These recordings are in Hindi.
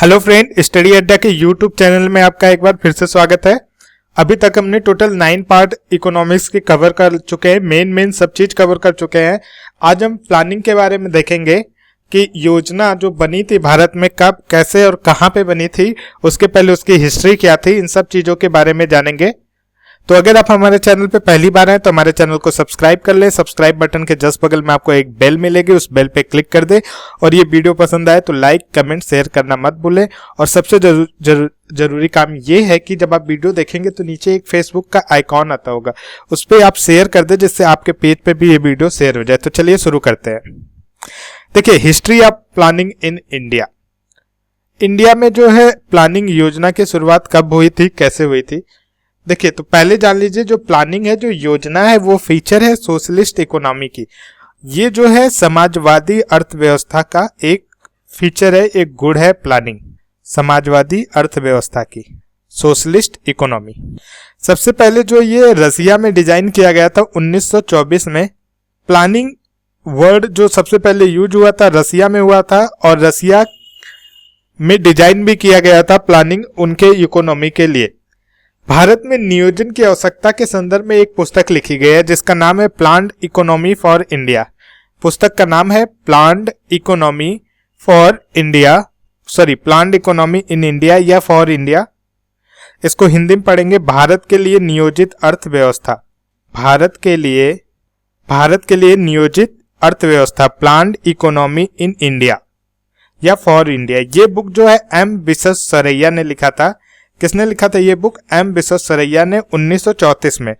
हेलो फ्रेंड, स्टडी अड्डा के यूट्यूब चैनल में आपका एक बार फिर से स्वागत है। अभी तक हमने टोटल 9 पार्ट इकोनॉमिक्स के कवर कर चुके हैं, मेन सब चीज कवर कर चुके हैं। आज हम प्लानिंग के बारे में देखेंगे कि योजना जो बनी थी भारत में कब, कैसे और कहां पे बनी थी, उसके पहले उसकी हिस्ट्री क्या थी, इन सब चीजों के बारे में जानेंगे। तो अगर आप हमारे चैनल पे पहली बार हैं तो हमारे चैनल को सब्सक्राइब कर ले। सब्सक्राइब बटन के जस्ट बगल में आपको एक बेल मिलेगी, उस बेल पे क्लिक कर दे। और ये वीडियो पसंद आए तो लाइक, कमेंट, शेयर करना मत भूलें। और सबसे जरूरी काम ये है कि जब आप वीडियो देखेंगे तो नीचे एक फेसबुक का आइकॉन आता होगा, उस पर आप शेयर कर दे, जिससे आपके पेज पे भी ये वीडियो शेयर हो जाए। तो चलिए शुरू करते हैं। देखिए, history of planning in India. India में जो है प्लानिंग योजना की शुरुआत कब हुई थी, कैसे हुई थी। देखिए, तो पहले जान लीजिए, जो प्लानिंग है, जो योजना है, वो फीचर है सोशलिस्ट इकोनॉमी की। ये जो है समाजवादी अर्थव्यवस्था का एक फीचर है, एक गुण है प्लानिंग, समाजवादी अर्थव्यवस्था की, सोशलिस्ट इकोनॉमी। सबसे पहले जो ये रसिया में डिजाइन किया गया था 1924 में। प्लानिंग वर्ड जो सबसे पहले यूज हुआ था रसिया में हुआ था, और रसिया में डिजाइन भी किया गया था प्लानिंग उनके इकोनॉमी के लिए। भारत में नियोजन की आवश्यकता के संदर्भ में एक पुस्तक लिखी गई है जिसका नाम है प्लान्ड इकोनॉमी फॉर इंडिया। पुस्तक का नाम है planned economy for India, planned economy in India या फॉर इंडिया। इसको हिंदी में पढ़ेंगे भारत के लिए नियोजित अर्थव्यवस्था। भारत के लिए नियोजित अर्थव्यवस्था, प्लान्ड इकोनॉमी इन इंडिया या फॉर इंडिया। ये बुक जो है एम विश्वेश्वरैया ने लिखा था। किसने लिखा था ये बुक? एम विश्वेश्वरैया ने 1934 में।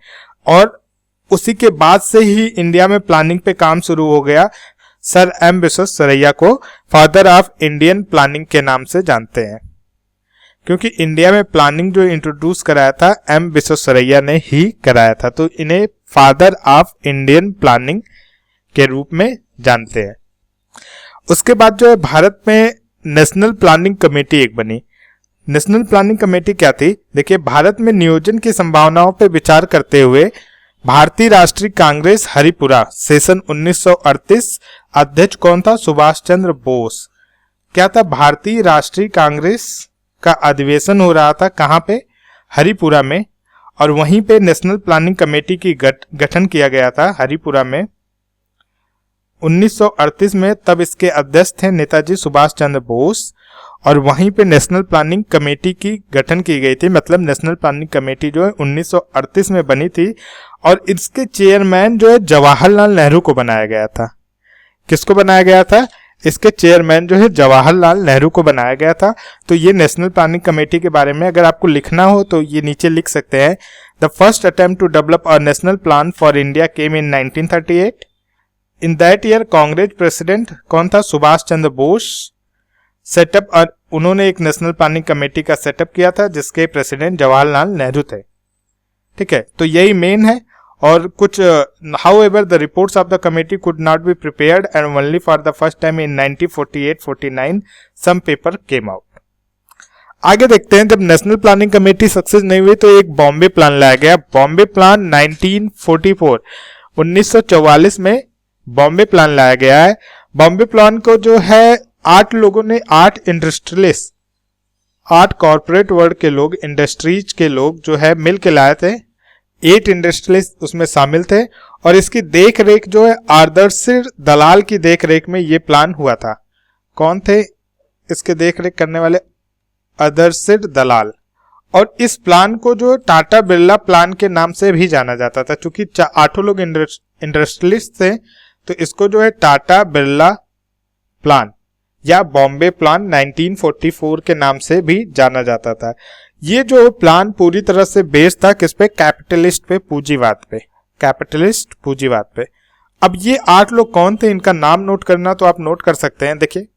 और उसी के बाद से ही इंडिया में प्लानिंग पे काम शुरू हो गया। सर एम विश्वेश्वरैया को फादर ऑफ इंडियन प्लानिंग के नाम से जानते हैं, क्योंकि इंडिया में प्लानिंग जो इंट्रोड्यूस कराया था एम विश्वेश्वरैया ने ही कराया था, तो इन्हें फादर ऑफ इंडियन प्लानिंग के रूप में जानते हैं। उसके बाद जो है भारत में नेशनल प्लानिंग कमेटी एक बनी। नेशनल प्लानिंग कमेटी क्या थी? देखिए, भारत में नियोजन की संभावनाओं पर विचार करते हुए भारतीय राष्ट्रीय कांग्रेस हरिपुरा सेशन 1938, अध्यक्ष कौन था? सुभाष चंद्र बोस। क्या था? भारतीय राष्ट्रीय कांग्रेस का अधिवेशन हो रहा था, कहां पे? हरिपुरा में। और वहीं पे नेशनल प्लानिंग कमेटी की गठन किया गया था हरिपुरा में 1938 में। तब इसके अध्यक्ष थे नेताजी सुभाष चंद्र बोस, और वहीं पे नेशनल प्लानिंग कमेटी की गठन की गई थी। मतलब नेशनल प्लानिंग कमेटी जो है 1938 में बनी थी, और इसके चेयरमैन जो है जवाहरलाल नेहरू को बनाया गया था। किसको बनाया गया था? इसके चेयरमैन जो है जवाहरलाल नेहरू को बनाया गया था। तो ये नेशनल प्लानिंग कमेटी के बारे में अगर आपको लिखना हो तो ये नीचे लिख सकते हैं। The first attempt to develop a national plan for India came in 1938। In that year Congress president कौन था? सुभाष चंद्र बोस। सेटअप, और उन्होंने एक नेशनल प्लानिंग कमेटी का सेटअप किया था जिसके प्रेसिडेंट जवाहरलाल नेहरू थे। ठीक है, तो यही मेन है। और कुछ however the reports of the committee could not be prepared and only for the first time in 1948-49 some paper came out. आगे देखते हैं, जब नेशनल प्लानिंग कमेटी सक्सेस नहीं हुई तो एक बॉम्बे प्लान लाया गया। बॉम्बे प्लान 1944 में बॉम्बे प्लान लाया गया है। बॉम्बे प्लान को जो है 8 लोगों ने, 8 इंडस्ट्रियलिस्ट, 8 कॉर्पोरेट वर्ल्ड के लोग, इंडस्ट्रीज के लोग जो है मिल के लाए थे। 8 इंडस्ट्रियलिस्ट उसमें शामिल थे, और इसकी देख रेख जो है आदर्श दलाल की देख रेख में ये प्लान हुआ था। कौन थे इसके देख रेख करने वाले? आदर्श दलाल। और इस प्लान को जो टाटा बिरला प्लान के नाम से भी जाना जाता था, क्योंकि 8 लोग इंडस्ट्रियलिस्ट थे, तो इसको जो है टाटा बिरला प्लान या बॉम्बे प्लान 1944 के नाम से भी जाना जाता था। ये जो प्लान पूरी तरह से बेस्ड था किस पे? कैपिटलिस्ट पे, पूंजीवाद पे, कैपिटलिस्ट पूंजीवाद पे। अब ये 8 लोग कौन थे, इनका नाम नोट करना तो आप नोट कर सकते हैं। देखिए,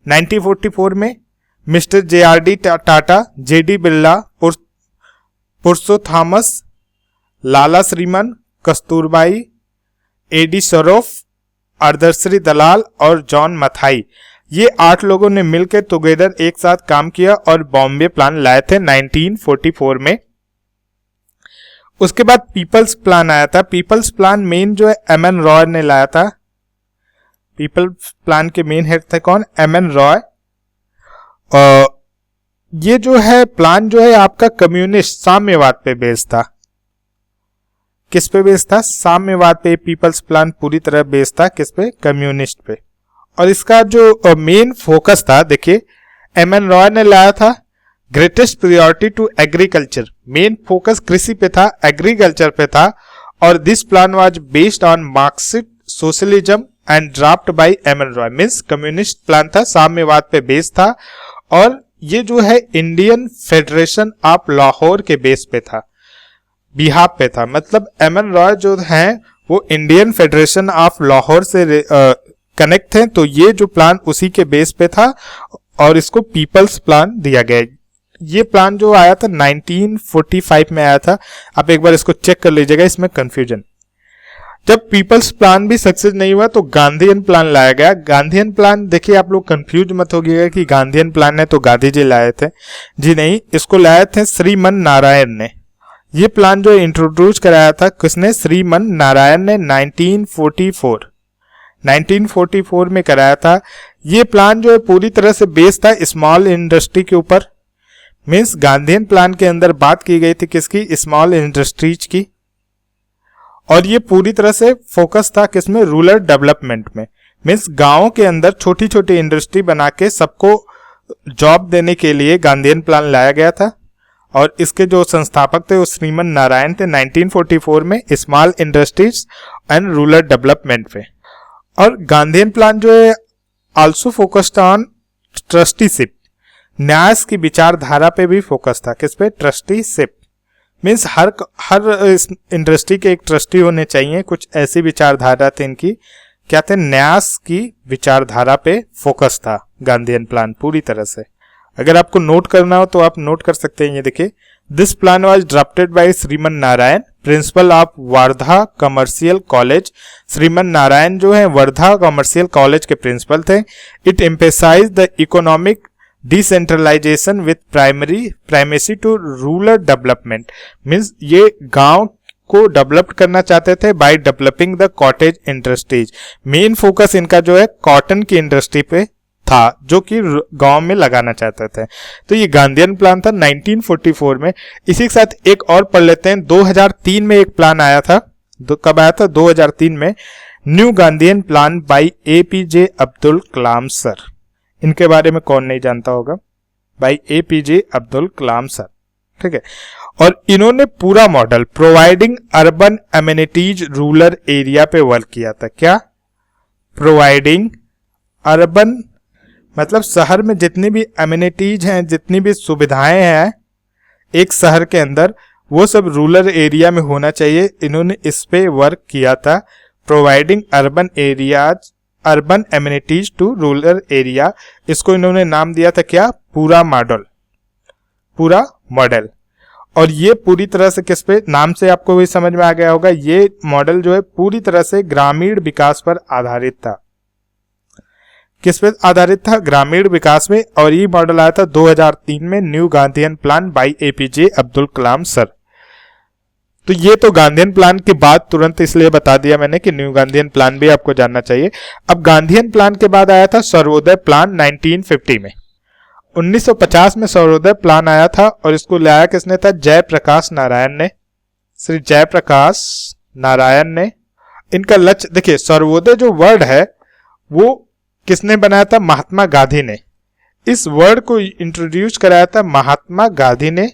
1944 में mister JRD Tata, JD Birla, Purushottamdas, Lala Shriman, Kasturbhai, AD Shroff, Adarsh Dalal और जॉन मथाई, ये 8 लोगों ने मिलकर टुगेदर एक साथ काम किया और बॉम्बे प्लान लाए थे 1944 में। उसके बाद पीपल्स प्लान आया था। पीपल्स प्लान मेन जो है MN रॉय ने लाया था। पीपल्स प्लान के मेन हेड थे कौन? MN रॉय। ये जो है प्लान जो है आपका कम्युनिस्ट साम्यवाद पे बेस्ड था। किस पे बेस्ड था? साम्यवाद पे। पीपल्स प्लान पूरी तरह बेस्ड था किस पे? कम्युनिस्ट पे। और इसका जो मेन फोकस था, देखिए एमएन रॉय ने लाया था greatest priority to agriculture. Main focus कृषि पे था, एग्रीकल्चर पे था। और this plan was based on Marxist socialism and draft by M N Roy. Means communist plan था, साम्यवाद पे बेस्ड था। और ये जो है इंडियन फेडरेशन ऑफ लाहौर के बेस पे था, बिहाफ पे था। मतलब एमएन रॉय जो हैं वो इंडियन फेडरेशन ऑफ लाहौर से कनेक्ट थे, तो ये जो प्लान उसी के बेस पे था और इसको पीपल्स प्लान दिया गया। ये प्लान जो आया था 1945 में आया था। आप एक बार इसको चेक कर लीजिएगा, इसमें कंफ्यूजन। जब पीपल्स प्लान भी सक्सेस नहीं हुआ तो गांधीयन प्लान लाया गया। गांधीयन प्लान देखिए, आप लोग कंफ्यूज मत होइएगा कि गांधीयन प्लान है तो गांधी जी लाए थे। जी नहीं, इसको लाए थे श्रीमन नारायण ने। ये प्लान जो इंट्रोड्यूस कराया था किसने? श्रीमन नारायण ने 1944 में कराया था। ये प्लान जो है पूरी तरह से बेस्ड था स्मॉल इंडस्ट्री के ऊपर। मीन्स गांधीयन प्लान के अंदर बात की गई थी किसकी? स्मॉल इंडस्ट्रीज की। और ये पूरी तरह से फोकस था किसमें? रूरल डेवलपमेंट में। मीन्स गांवों के अंदर छोटी छोटी इंडस्ट्री बना के सबको जॉब देने के लिए गांधीयन प्लान लाया गया था। और इसके जो संस्थापक थे वो श्रीमन नारायण थे 1944 में, small industries and rural development पे। और गांधीयन प्लान जो है आल्सो फोकस्ड ऑन ट्रस्टीशिप, न्यास की विचारधारा पे भी फोकस था। किस पे? ट्रस्टीशिप। मीन्स हर इंडस्ट्री के एक ट्रस्टी होने चाहिए, कुछ ऐसी विचारधारा थी इनकी। क्या थे? न्यास की विचारधारा पे फोकस था गांधीयन प्लान पूरी तरह से। अगर आपको नोट करना हो तो आप नोट कर सकते हैं। ये देखिए, this plan was drafted by Shriman Narayan, principal of Wardha commercial college. Shriman Narayan जो है वर्धा कमर्शियल कॉलेज के प्रिंसिपल थे। It emphasise the economic decentralisation with primacy to rural development. Means ये गांव को डेवलप करना चाहते थे by developing the cottage industries. Main focus इनका जो है कॉटन की इंडस्ट्री पे था, जो कि गांव में लगाना चाहते थे। तो ये गांधीयन प्लान था 1944 में। इसी के साथ एक और पढ़ लेते हैं। 2003 में एक प्लान आया था। कब आया था? 2003 में। New Gandhian plan by APJ Abdul Kalam sir. इनके बारे में कौन नहीं जानता होगा? By APJ Abdul Kalam sir. ठीक है। और इन्होंने पूरा model providing urban amenities rural area पे वर्क किया था। क्या? प्रोवाइडिंग अर्बन मतलब शहर में जितनी भी एमिनिटीज हैं, जितनी भी सुविधाएं हैं एक शहर के अंदर, वो सब रूरल एरिया में होना चाहिए। इन्होंने इस पे वर्क किया था। Providing urban amenities to rural area. इसको इन्होंने नाम दिया था क्या? पूरा मॉडल। और ये पूरी तरह से किस पे? नाम से आपको भी समझ में आ गया होगा। ये मॉडल जो है पूरी तरह से ग्रामीण विकास पर आधारित था। किस पे आधारित था? ग्रामीण विकास में। और ये मॉडल आया था 2003 में, new Gandhian plan by APJ Abdul Kalam sir. तो ये तो गांधीयन प्लान के बाद तुरंत इसलिए बता दिया मैंने कि न्यू गांधीयन प्लान भी आपको जानना चाहिए। अब गांधीयन प्लान के बाद आया था सर्वोदय प्लान 1950 में। 1950 में सर्वोदय प्लान आया था और इसको लाया किसने था? जयप्रकाश नारायण ने। श्री जयप्रकाश नारायण ने। इनका लक्ष्य देखिए, सर्वोदय जो वर्ड है वो किसने बनाया था? महात्मा गांधी ने। इस वर्ड को इंट्रोड्यूस कराया था महात्मा गांधी ने।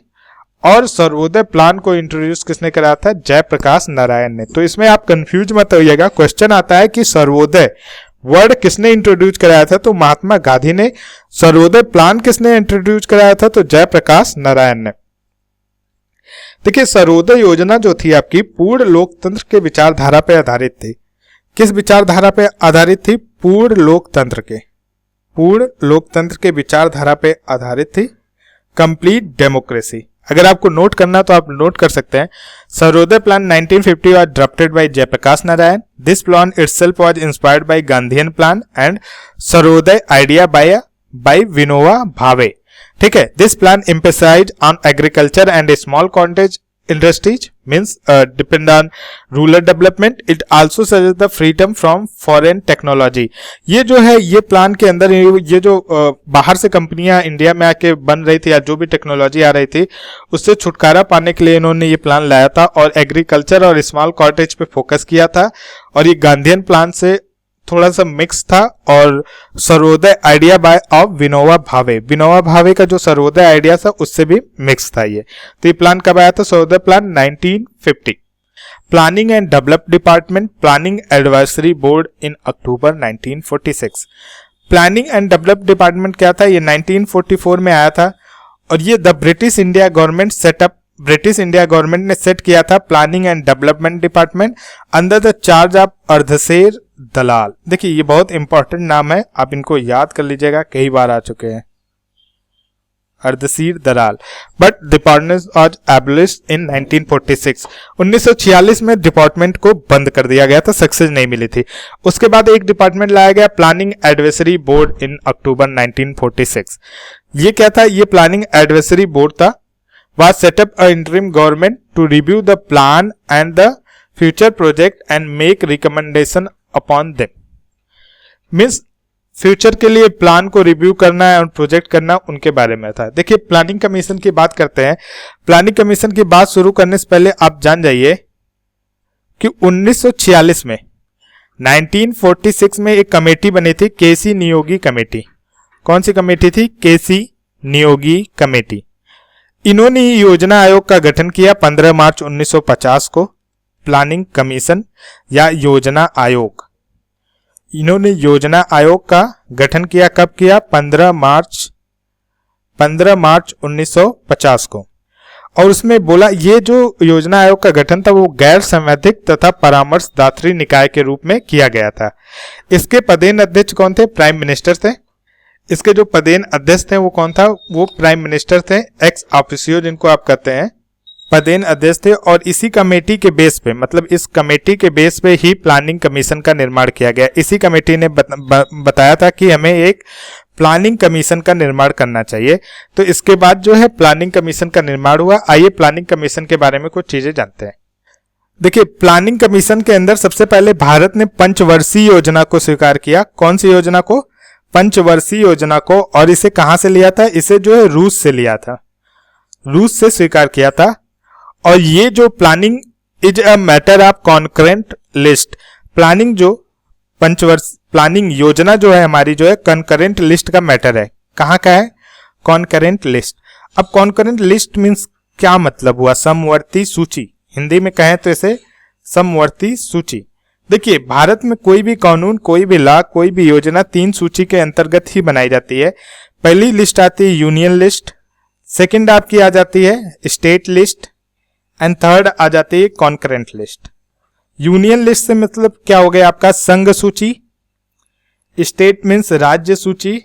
और सर्वोदय प्लान को इंट्रोड्यूस किसने कराया था? जयप्रकाश नारायण ने। तो इसमें आप कंफ्यूज मत होइएगा। क्वेश्चन आता है कि सर्वोदय वर्ड किसने इंट्रोड्यूस कराया था? तो महात्मा गांधी ने। सर्वोदय प्लान किसने इंट्रोड्यूस कराया था? तो जयप्रकाश नारायण ने। देखिए, सर्वोदय योजना जो थी आपकी पूर्ण लोकतंत्र के विचारधारा पर आधारित थी। किस विचारधारा पे आधारित थी? पूर्ण लोकतंत्र के विचारधारा पे आधारित थी। Complete democracy. अगर आपको नोट करना तो आप नोट कर सकते हैं। Sarvodaya plan 1950 was drafted by Jayaprakash Narayan. This plan itself was inspired by Gandhian plan and Sarvodaya idea by Vinoba Bhave. ठीक है। This plan emphasised on agriculture and small cottage industries means depend on rural development. It also suggests the freedom from foreign technology. ये जो है ये प्लान के अंदर ये जो बाहर से कंपनियां इंडिया में आके बन रही थी या जो भी टेक्नोलॉजी आ रही थी उससे छुटकारा पाने के लिए इन्होंने ये प्लान लाया था और एग्रीकल्चर और स्मॉल कॉटेज पे फोकस किया था और ये गांधीयन प्लान से थोड़ा सा मिक्स था और Sarvodaya idea bye of Vinoba Bhave, Vinoba Bhave का जो सर्वोदय आइडिया था उससे भी मिक्स था ये। तो ये प्लान कब आया था? Sarvodaya plan 1950। Planning and develop department planning advisory board in October 1946। Planning and develop department क्या था? ये 1944 में आया था और ये the British India government setup, British India government ने सेट किया था planning and development department under the charge of Ardeshir Dalal. देखिए ये बहुत इंपॉर्टेंट नाम है, आप इनको याद कर लीजिएगा, कई बार आ चुके हैं, अर्धसीर दलाल। बट डिपार्टमेंट वाज एबलिश्ड इन 1946। 1946 में डिपार्टमेंट को बंद कर दिया गया था, सक्सेस नहीं मिली थी। उसके बाद एक डिपार्टमेंट लाया गया planning advisory board in October 1946। ये क्या था? ये प्लानिंग एडवाइजरी बोर्ड था, was set up a interim government to review the plan and the future project and make recommendation upon them. Means future के लिए प्लान को रिव्यू करना है और प्रोजेक्ट करना उनके बारे में था। देखिए प्लानिंग कमीशन की बात करते हैं। प्लानिंग कमीशन की बात शुरू करने से पहले आप जान जाइए कि 1946 में 1946 में एक कमेटी बनी थी, केसी नियोगी कमेटी। कौन सी कमेटी थी? केसी नियोगी कमेटी। इन्होंने योजना आयोग का गठन किया 15 मार्च 1950 को। प्लानिंग कमीशन या योजना आयोग, इन्होंने योजना आयोग का गठन किया, कब किया? 15 मार्च 1950 को। और उसमें बोला ये जो योजना आयोग का गठन था वो गैर संवैधानिक तथा परामर्शदात्री निकाय के रूप में किया गया था। इसके पदेन अध्यक्ष कौन थे? प्राइम मिनिस्टर थे। इसके जो पदेन अध्यक्ष थे वो कौन था? वो प्राइम मिनिस्टर थे, एक्स ऑफिसियो जिनको आप कहते हैं, पदेन अध्यक्ष थे। और इसी कमेटी के बेस पे, मतलब इस कमेटी के बेस पे ही प्लानिंग कमीशन का निर्माण किया गया। इसी कमेटी ने बताया था कि हमें एक प्लानिंग कमीशन का निर्माण करना चाहिए। तो इसके बाद जो है प्लानिंग कमीशन का निर्माण हुआ। आइए प्लानिंग कमीशन के बारे में कुछ चीजें जानते हैं। देखिए प्लानिंग कमीशन के अंदर सबसे पहले भारत ने पंचवर्षीय योजना को स्वीकार किया। कौन सी योजना को? पंचवर्षीय योजना को। और इसे कहां से लिया था? इसे जो है रूस से लिया था, रूस से स्वीकार किया था। और ये जो planning is a matter of concurrent list, planning जो पंचवर्ष प्लानिंग योजना जो है हमारी जो है कॉन्करेंट लिस्ट का मैटर है। कहां का है? Concurrent list. अब कॉन्करेंट लिस्ट मीन्स क्या मतलब हुआ? समवर्ती सूची, हिंदी में कहें तो इसे समवर्ती सूची। देखिए भारत में कोई भी कानून, कोई भी लॉ, कोई भी योजना 3 सूची के अंतर्गत ही बनाई जाती है। पहली लिस्ट आती है यूनियन लिस्ट, सेकंड आपकी आ जाती है स्टेट लिस्ट एंड थर्ड आ जाती है कॉन्करेंट लिस्ट। यूनियन लिस्ट से मतलब क्या हो गया आपका? संघ सूची, स्टेट मीन्स राज्य सूची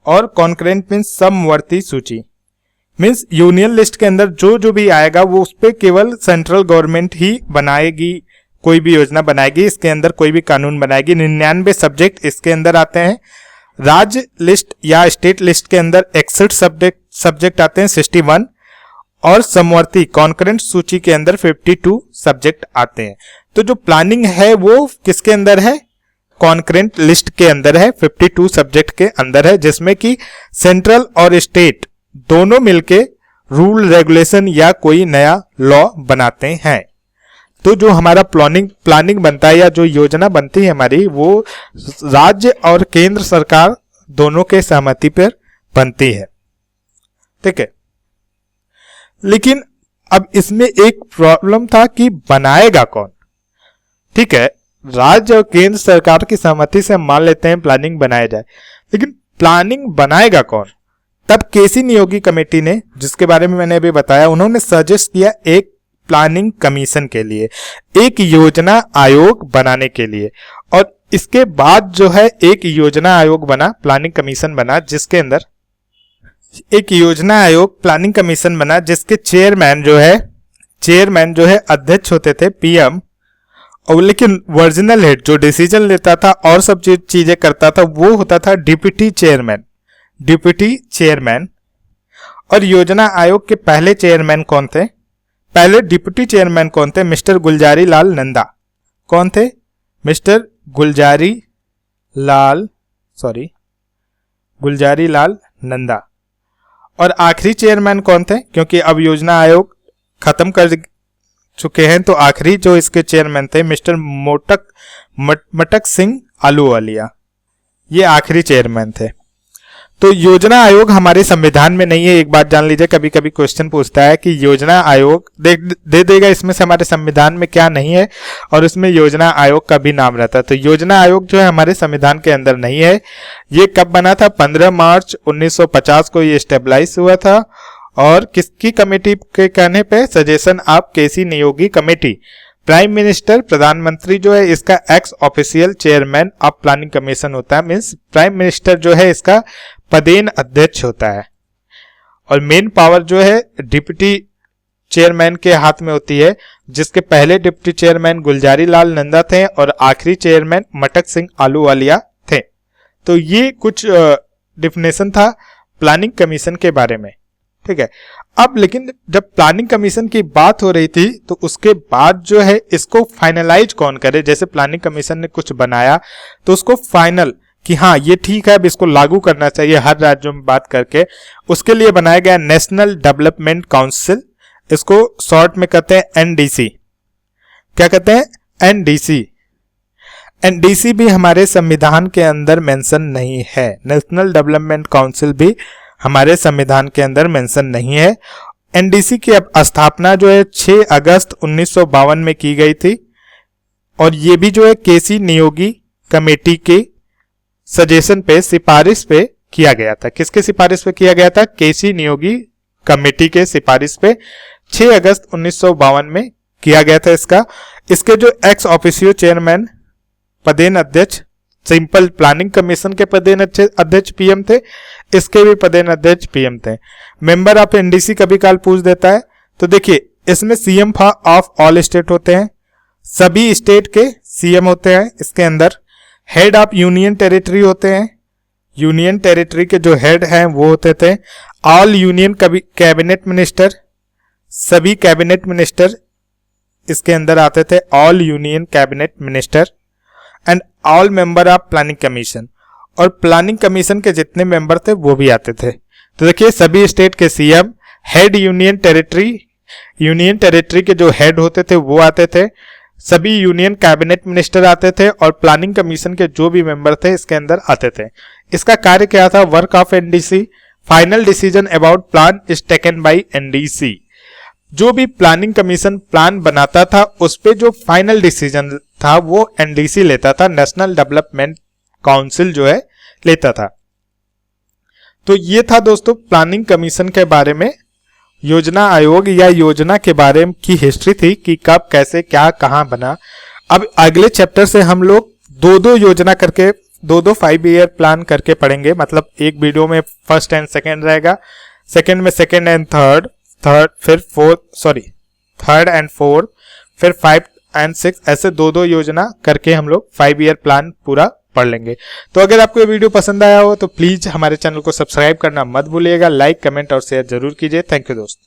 और कॉन्करेंट मीन्स समवर्ती सूची। मीन्स यूनियन लिस्ट के अंदर जो जो भी आएगा वो उस पर केवल सेंट्रल गवर्नमेंट ही बनाएगी, कोई भी योजना बनाएगी, इसके अंदर कोई भी कानून बनाएगी। 99 सब्जेक्ट इसके अंदर आते हैं। राज्य लिस्ट या स्टेट लिस्ट के अंदर 61 सब्जेक्ट आते हैं, 61। और समवर्ती कॉन्करेंट सूची के अंदर 52 सब्जेक्ट आते हैं। तो जो प्लानिंग है वो किसके अंदर है? कॉन्करेंट लिस्ट के अंदर है, 52 सब्जेक्ट के अंदर है, जिसमें कि सेंट्रल और स्टेट दोनों मिलके रूल रेगुलेशन या कोई नया लॉ बनाते हैं। तो जो हमारा प्लानिंग बनता है या जो योजना बनती है हमारी, वो राज्य और केंद्र सरकार दोनों के सहमति पर बनती है। ठीक है, लेकिन अब इसमें एक प्रॉब्लम था कि बनाएगा कौन? ठीक है, राज्य और केंद्र सरकार की सहमति से हम मान लेते हैं प्लानिंग बनाया जाए, लेकिन प्लानिंग बनाएगा कौन? तब केसी नियोगी कमेटी ने, जिसके बारे में मैंने अभी बताया, उन्होंने सजेस्ट किया एक प्लानिंग कमीशन के लिए, एक योजना आयोग बनाने के लिए। और इसके बाद जो है एक योजना आयोग बना, प्लानिंग कमीशन बना, जिसके अंदर एक योजना आयोग प्लानिंग कमीशन बना, जिसके चेयरमैन जो है अध्यक्ष होते थे पीएम। और लेकिन ओरिजिनल हेड जो डिसीजन लेता था और सब चीजें करता था वो होता था डिप्टी चेयरमैन। और योजना आयोग के पहले चेयरमैन कौन थे? पहले डिप्टी चेयरमैन कौन थे? मिस्टर गुलजारी लाल नंदा। कौन थे? मिस्टर गुलजारी लाल नंदा। और आखिरी चेयरमैन कौन थे? क्योंकि अब योजना आयोग खत्म कर चुके हैं, तो आखिरी जो इसके चेयरमैन थे मिस्टर मटक सिंह आलूवालिया, ये आखिरी चेयरमैन थे। तो योजना आयोग हमारे संविधान में नहीं है। एक बात जान लीजिए, कभी कभी क्वेश्चन पूछता है कि योजना आयोग दे देगा इसमें से हमारे संविधान में क्या नहीं है, और उसमें योजना आयोग का भी नाम रहता है। तो योजना आयोग जो है हमारे संविधान के अंदर नहीं है। ये कब बना था? 15 मार्च 1950 को ये स्टेबलाइज हुआ था। और किसकी कमेटी के कहने पे? Suggestion of K C Neogy committee. Prime minister, प्रधानमंत्री जो है इसका ex official chairman of planning commission होता है। मीन्स प्राइम मिनिस्टर जो है इसका पदेन अध्यक्ष होता है। और मेन पावर जो है डिप्टी चेयरमैन के हाथ में होती है, जिसके पहले डिप्टी चेयरमैन गुलजारी लाल नंदा थे और आखिरी चेयरमैन मटक सिंह आलूवालिया थे। तो ये कुछ डिफिनेशन था प्लानिंग कमीशन के बारे में। ठीक है। अब लेकिन जब प्लानिंग कमीशन की बात हो रही थी, तो उसके बाद जो है इसको फाइनलाइज कौन करे? जैसे प्लानिंग कमीशन ने कुछ बनाया तो उसको फाइनल कि हाँ ये ठीक है, अब इसको लागू करना चाहिए हर राज्यों में बात करके, उसके लिए बनाया गया नेशनल डेवलपमेंट काउंसिल। इसको शॉर्ट में कहते हैं एनडीसी। क्या कहते हैं? एनडीसी। एनडीसी भी हमारे संविधान के अंदर मेंशन नहीं है। नेशनल डेवलपमेंट काउंसिल भी हमारे संविधान के अंदर मेंशन नहीं है। एनडीसी की अब स्थापना जो है 6 अगस्त 1952 में की गई थी, और ये भी जो है केसी नियोगी कमेटी के सजेशन पे, सिफारिश पे किया गया था। किसके सिफारिश पे किया गया था? केसी नियोगी कमेटी के सिफारिश पे 6 अगस्त 1952 में किया गया था इसके जो एक्स ऑफिसियो चेयरमैन, पदेन अध्यक्ष, सिंपल प्लानिंग कमीशन के पदेन अध्यक्ष पीएम थे, इसके भी पदेन अध्यक्ष पीएम थे। मेंबर ऑफ एनडीसी कभी काल पूछ देता है, तो देखिए इसमें सीएम ऑफ ऑल स्टेट होते हैं, सभी स्टेट के सीएम होते हैं इसके अंदर। हेड ऑफ यूनियन टेरिटरी होते हैं, यूनियन टेरिटरी के जो हेड हैं वो होते थे। ऑल यूनियन कैबिनेट मिनिस्टर, सभी कैबिनेट मिनिस्टर इसके अंदर आते थे, all union cabinet minister. And all member of planning commission, और प्लानिंग कमीशन के जितने मेंबर थे वो भी आते थे। तो देखिए सभी स्टेट के सीएम, हेड यूनियन टेरिटरी के जो हेड होते थे वो आते थे, सभी यूनियन कैबिनेट मिनिस्टर आते थे, और प्लानिंग कमीशन के जो भी मेंबर थे इसके अंदर आते थे। इसका कार्य क्या था? Work of NDC, final decision about plan is taken by NDC. जो भी प्लानिंग कमीशन प्लान बनाता था उस पे जो फाइनल डिसीजन था वो एनडीसी लेता था, नेशनल डेवलपमेंट काउंसिल जो है लेता था। तो ये था दोस्तों प्लानिंग कमीशन के बारे में, योजना आयोग या योजना के बारे में की हिस्ट्री थी कि कब, कैसे, क्या, कहां बना। अब अगले चैप्टर से हम लोग दो योजना करके, दो 5 ईयर प्लान करके पढ़ेंगे। मतलब एक वीडियो में फर्स्ट एंड सेकंड रहेगा, सेकंड में सेकंड एंड थर्ड, फिर थर्ड एंड फोर्थ, फिर 5 एंड 6, ऐसे दो योजना करके हम लोग 5 ईयर प्लान पूरा पढ़ लेंगे। तो अगर आपको ये वीडियो पसंद आया हो तो प्लीज हमारे चैनल को सब्सक्राइब करना मत भूलिएगा, लाइक, कमेंट और शेयर जरूर कीजिए। थैंक यू दोस्त।